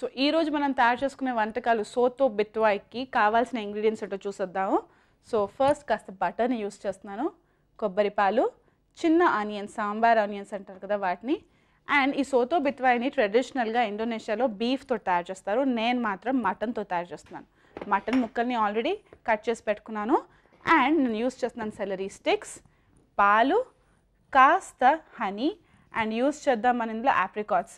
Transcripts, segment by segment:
So ఈ రోజు మనం తయారు చేసుకునే వంటకాలు సోతో బిత్వాయికి కావాల్సిన ఇంగ్రీడియంట్స్ ఏంటో చూసేద్దాము. సో ఫస్ట్ కాస్త బటర్ని యూస్ చేస్తున్నాను, కొబ్బరి పాలు, చిన్న ఆనియన్స్, సాంబార్ ఆనియన్స్ అంటారు కదా వాటిని. అండ్ ఈ సోతో బిత్వాయిని ట్రెడిషనల్గా ఇండోనేషియాలో బీఫ్తో తయారు చేస్తారు. నేను మాత్రం మటన్తో తయారు చేస్తున్నాను. మటన్ ముక్కల్ని ఆల్రెడీ కట్ చేసి పెట్టుకున్నాను. అండ్ నేను యూస్ చేస్తున్నాను సెలరీ స్టిక్స్, పాలు, కాస్త హనీ, అండ్ యూస్ చేద్దాం మన ఇందులో ఆప్రికాట్స్,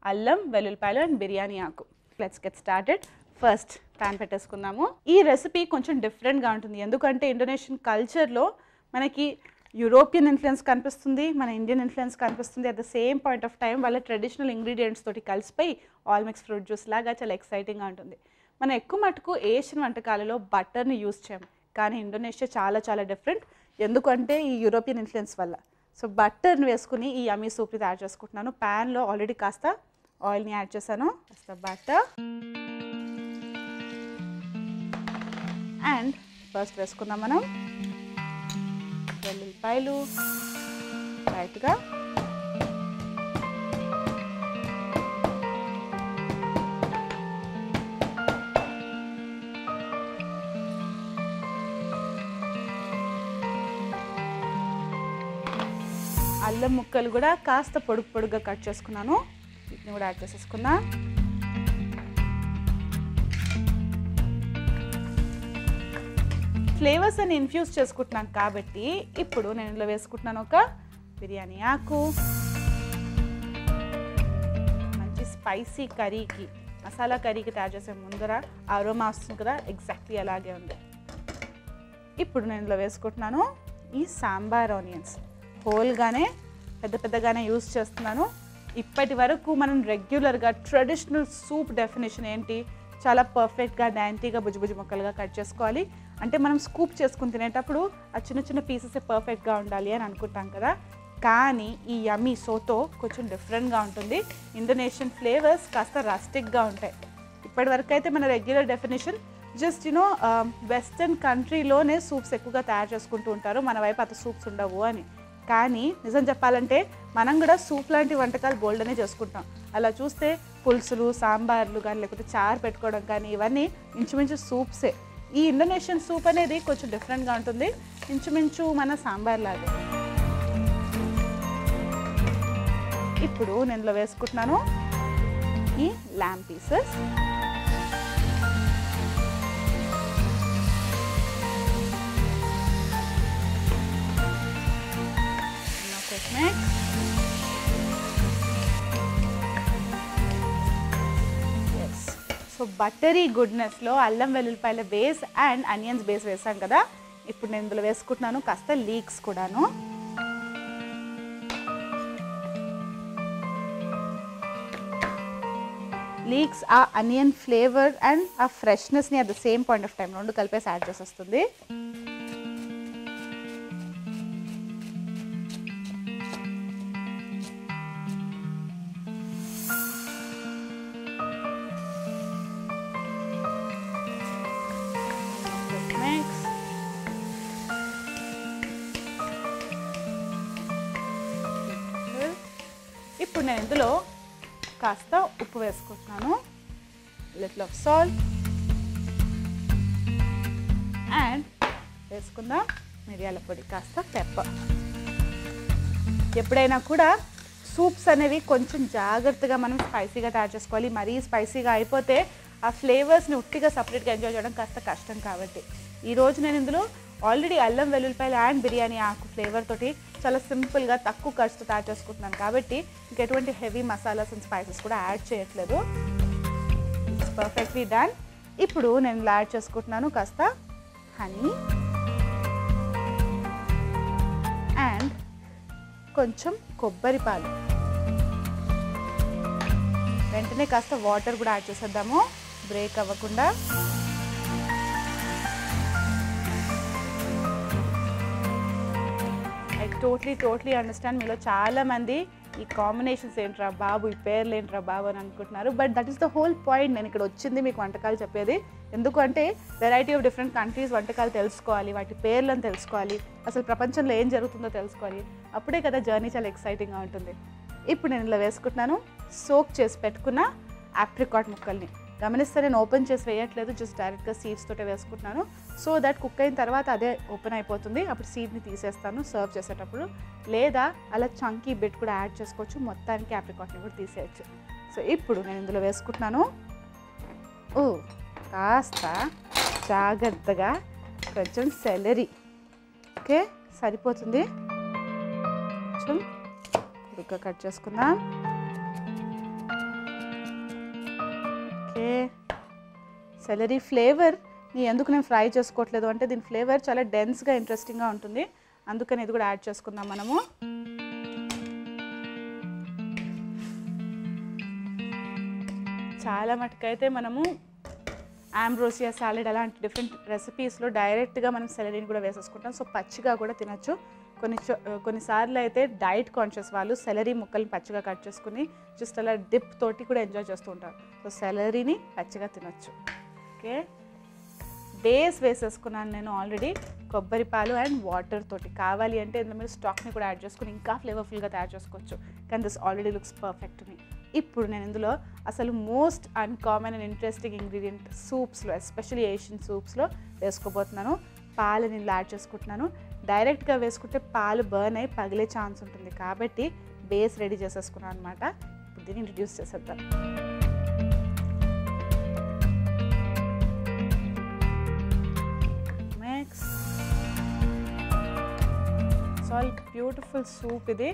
అల్లం, వెల్లుల్లిపాయలు అండ్ బిర్యానీ ఆకు. Let's get started. First pan పెట్టేసుకుందాము. ఈ రెసిపీ కొంచెం డిఫరెంట్గా ఉంటుంది, ఎందుకంటే ఇండోనేషియన్ కల్చర్లో మనకి యూరోపియన్ ఇన్ఫ్లుయెన్స్ కనిపిస్తుంది, మన ఇండియన్ ఇన్ఫ్లుయెన్స్ కనిపిస్తుంది. At the same point of time వాళ్ళ ట్రెడిషనల్ ఇంగ్రీడియంట్స్ తోటి కలిసిపోయి ఆల్ మిక్స్ ఫ్రూట్ జ్యూస్ లాగా చాలా ఎక్సైటింగ్గా ఉంటుంది. మనం ఎక్కువ మటుకు ఏషియన్ వంటకాలలో బటర్ని యూస్ చేయం, కానీ ఇండోనేషియా చాలా చాలా డిఫరెంట్, ఎందుకంటే ఈ యూరోపియన్ ఇన్ఫ్లుయెన్స్ వల్ల. సో బటర్ని వేసుకుని ఈ యమ్మీ సూప్ని తయారు చేసుకుంటున్నాను. ప్యాన్లో ఆల్రెడీ కాస్త ఆయిల్ని యాడ్ చేశాను, కాస్త బటర్. అండ్ ఫస్ట్ వేసుకుందాం మనం వెల్లుల్లిపాయలు లైట్గా, అల్లం ముక్కలు కూడా కాస్త పొడుగు పొడుగ్గా కట్ చేసుకున్నాను, వీటిని కూడా యాడ్ చేసేసుకున్నా. ఫ్లేవర్స్ అని ఇన్ఫ్యూజ్ చేసుకుంటున్నాను కాబట్టి ఇప్పుడు నేను ఇందులో వేసుకుంటున్నాను ఒక బిర్యానీ ఆకు. మంచి స్పైసీ కర్రీకి, మసాలా కర్రీకి తయారు చేసే ముందర అరోమా వస్తుంది కదా, ఎగ్జాక్ట్లీ అలాగే ఉంది. ఇప్పుడు నేను ఇందులో వేసుకుంటున్నాను ఈ సాంబార్ ఆనియన్స్. హోల్గానే పెద్ద పెద్దగానే యూస్ చేస్తున్నాను. ఇప్పటి వరకు మనం రెగ్యులర్గా ట్రెడిషనల్ సూప్ డెఫినేషన్ ఏంటి, చాలా పర్ఫెక్ట్గా డాంటీగా బుజ్జి ముక్కలుగా కట్ చేసుకోవాలి. అంటే మనం స్కూప్ చేసుకుని తినేటప్పుడు ఆ చిన్న చిన్న పీసెస్ పర్ఫెక్ట్గా ఉండాలి అని అనుకుంటాం కదా, కానీ ఈ యమ్మీ సోతో కొంచెం డిఫరెంట్గా ఉంటుంది. ఇండోనేషియన్ ఫ్లేవర్స్ కాస్త రస్టిక్గా ఉంటాయి. ఇప్పటి వరకు అయితే మన రెగ్యులర్ డెఫినేషన్ జస్ట్ వెస్టర్న్ కంట్రీలోనే సూప్స్ ఎక్కువగా తయారు చేసుకుంటూ ఉంటారు, మన వైపు అంత సూప్స్ ఉండవు అని. కానీ నిజం చెప్పాలంటే మనం కూడా సూప్ లాంటి వంటకాలు బోల్డనే చేసుకుంటాం. అలా చూస్తే పులుసులు, సాంబార్లు కానీ లేకపోతే చారు పెట్టుకోవడం కానీ ఇవన్నీ ఇంచుమించు సూప్సే. ఈ ఇండోనేషియన్ సూప్ అనేది కొంచెం డిఫరెంట్గా ఉంటుంది, ఇంచుమించు మన సాంబార్ లాగే. ఇప్పుడు నేను ఇందులో వేసుకుంటున్నాను ఈ ల్యాంబ్ పీసెస్. సో బటరీ గుడ్నెస్లో అల్లం వెల్లుల్లిపాయల బేస్ అండ్ ఆనియన్స్ బేస్ వేసాం కదా, ఇప్పుడు నేను ఇందులో వేసుకుంటున్నాను కాస్త లీక్స్ కూడాను. లీక్స్ ఆ అనియన్ ఫ్లేవర్ అండ్ ఆ ఫ్రెష్నెస్ని at the same point of time రెండు కలిపేసి యాడ్ చేసేస్తుంది. ఇప్పుడు నేను ఇందులో కాస్త ఉప్పు వేసుకుంటున్నాను, లిటిల్ ఆఫ్ సాల్ట్, అండ్ వేసుకుందాం మిరియాల పొడి, కాస్త పెప్పర్. ఎప్పుడైనా కూడా సూప్స్ అనేవి కొంచెం జాగ్రత్తగా మనం స్పైసీగా తయారు చేసుకోవాలి. మరీ స్పైసీగా అయిపోతే ఆ ఫ్లేవర్స్ని ఉట్టిగా సపరేట్గా ఎంజాయ్ చేయడం కాస్త కష్టం. కాబట్టి ఈరోజు నేను ఇందులో ఆల్రెడీ అల్లం వెల్లుల్లిపాయలు అండ్ బిర్యానీ ఆకు ఫ్లేవర్ తోటి చాలా సింపుల్గా తక్కువ ఖర్చుతో తయారు చేసుకుంటున్నాను కాబట్టి ఇంకెటువంటి హెవీ మసాలాస్ అండ్ స్పైసెస్ కూడా యాడ్ చేయట్లేదు. It's perfectly done. ఇప్పుడు నేను ఇలా యాడ్ చేసుకుంటున్నాను కాస్త హనీ అండ్ కొంచెం కొబ్బరి పాలు. వెంటనే కాస్త వాటర్ కూడా యాడ్ చేసేద్దాము, బ్రేక్ అవ్వకుండా. Totally understand. మీలో చాలామంది ఈ కాంబినేషన్స్ ఏంట్రా బాబు, ఈ పేర్లు ఏంట్రా బాబు అని అనుకుంటున్నారు, but that is the whole point. నేను ఇక్కడ వచ్చింది మీకు వంటకాలు చెప్పేది. ఎందుకంటే వెరైటీ ఆఫ్ డిఫరెంట్ కంట్రీస్ వంటకాలు తెలుసుకోవాలి, వాటి పేర్లను తెలుసుకోవాలి, అసలు ప్రపంచంలో ఏం జరుగుతుందో తెలుసుకోవాలి. అప్పుడే కదా జర్నీ చాలా ఎక్సైటింగ్గా ఉంటుంది. ఇప్పుడు నేను ఇలా వేసుకుంటున్నాను సోక్ చేసి పెట్టుకున్న ఆప్రికాట్ ముక్కల్ని. గమనిస్తే నేను ఓపెన్ చేసి వేయట్లేదు, జస్ట్ డైరెక్ట్గా సీడ్స్ తోటే వేసుకుంటున్నాను. సో దట్ కుక్ అయిన తర్వాత అదే ఓపెన్ అయిపోతుంది. అప్పుడు సీడ్ని తీసేస్తాను సర్వ్ చేసేటప్పుడు. లేదా అలా చంకీ బిట్ కూడా యాడ్ చేసుకోవచ్చు, మొత్తానికి ఆప్రికాట్ని కూడా తీసేయచ్చు. సో ఇప్పుడు నేను ఇందులో వేసుకుంటున్నాను కాస్త జాగ్రత్తగా కొంచెం సెలరీ. ఓకే, సరిపోతుంది. కొంచెం ఇంకా కట్ చేసుకుందాం. ఓకే, సెలరీ ఫ్లేవర్ ఎందుకు నేను ఫ్రై చేసుకోవట్లేదు అంటే దీని ఫ్లేవర్ చాలా డెన్స్గా ఇంట్రెస్టింగ్గా ఉంటుంది, అందుకని ఇది కూడా యాడ్ చేసుకుందాం మనము. చాలా మటుకైతే మనము ఆంబ్రోసియా సాలెడ్ అలాంటి డిఫరెంట్ రెసిపీస్లో డైరెక్ట్గా మనం సెలరీని కూడా వేసేసుకుంటాం. సో పచ్చిగా కూడా తినచ్చు. కొన్నిసార్లు అయితే డైట్ కాన్షియస్ వాళ్ళు సెలరీ ముక్కల్ని పచ్చిగా కట్ చేసుకుని జస్ట్ అలా డిప్ తోటి కూడా ఎంజాయ్ చేస్తూ ఉంటారు. సో సెలరీని పచ్చిగా తినచ్చు. ఓకే, బేస్ వేసేసుకున్నాను నేను ఆల్రెడీ కొబ్బరి పాలు అండ్ వాటర్ తోటి. కావాలి అంటే ఇందులో మీరు స్టాక్ని కూడా యాడ్ చేసుకుని ఇంకా ఫ్లేవర్ఫుల్గా తయారు చేసుకోవచ్చు. కానీ this already looks perfect me. ఇప్పుడు నేను ఇందులో అసలు most uncommon and interesting ingredient సూప్స్లో, ఎస్పెషల్లీ ఏషియన్ సూప్స్లో వేసుకోబోతున్నాను. పాలని ఇందులో యాడ్ చేసుకుంటున్నాను. డైరెక్ట్గా వేసుకుంటే పాలు బర్న్ అయ్యి పగిలే ఛాన్స్ ఉంటుంది, కాబట్టి బేస్ రెడీ చేసేసుకున్నాను అనమాట. ఇప్పుడు దీన్ని ఇంట్రడ్యూస్ చేసేద్దాం. మిక్స్ సాల్ బ్యూటిఫుల్ సూప్. ఇది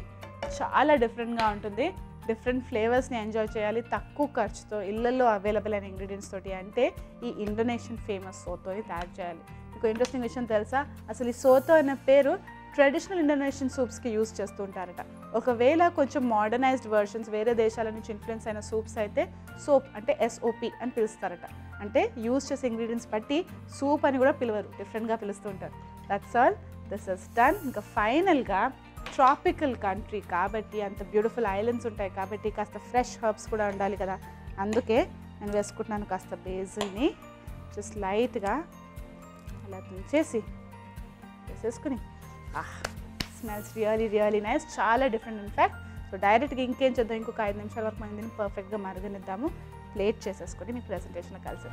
చాలా డిఫరెంట్గా ఉంటుంది. డిఫరెంట్ ఫ్లేవర్స్ని ఎంజాయ్ చేయాలి తక్కువ ఖర్చుతో, ఇళ్ళల్లో అవైలబుల్ అయిన ఇంగ్రీడియంట్స్ తోటి. అంటే ఈ ఇండోనేషియన్ ఫేమస్ సోతోని తయారు చేయాలి. మీకు ఇంట్రెస్టింగ్ విషయం తెలుసా, అసలు ఈ సోతో అనే పేరు ట్రెడిషనల్ ఇండోనేషియన్ సూప్స్కి యూజ్ చేస్తూ ఉంటారట. ఒకవేళ కొంచెం మోడర్నైజ్డ్ వర్షన్స్ వేరే దేశాల నుంచి ఇన్ఫ్లుయెన్స్ అయిన సూప్స్ అయితే సోప్ అంటే SOP అని పిలుస్తారట. అంటే యూజ్ చేసే ఇంగ్రీడియంట్స్ బట్టి సూప్ అని కూడా పిలవరు, డిఫరెంట్గా పిలుస్తూ ఉంటారు. That's all, this is done. ఇంకా ఫైనల్గా ట్రాపికల్ కంట్రీ కాబట్టి, అంత బ్యూటిఫుల్ ఐలాండ్స్ ఉంటాయి కాబట్టి కాస్త ఫ్రెష్ హర్బ్స్ కూడా ఉండాలి కదా, అందుకే నేను వేసుకుంటున్నాను కాస్త బేసిల్ని. జస్ట్ లైట్గా అలా తుంచేసి వేసేసుకుని స్మెల్స్ రియలీ నైస్, చాలా డిఫరెంట్ ఇన్ఫ్యాక్ట్. సో డైరెక్ట్గా ఇంకేం చేద్దాం, ఇంకొక 5 నిమిషాల వరకు మనం దీన్ని పర్ఫెక్ట్గా మరగనిద్దాము. ప్లేట్ చేసేసుకొని మీకు ప్రెజెంటేషన్లో కలిసి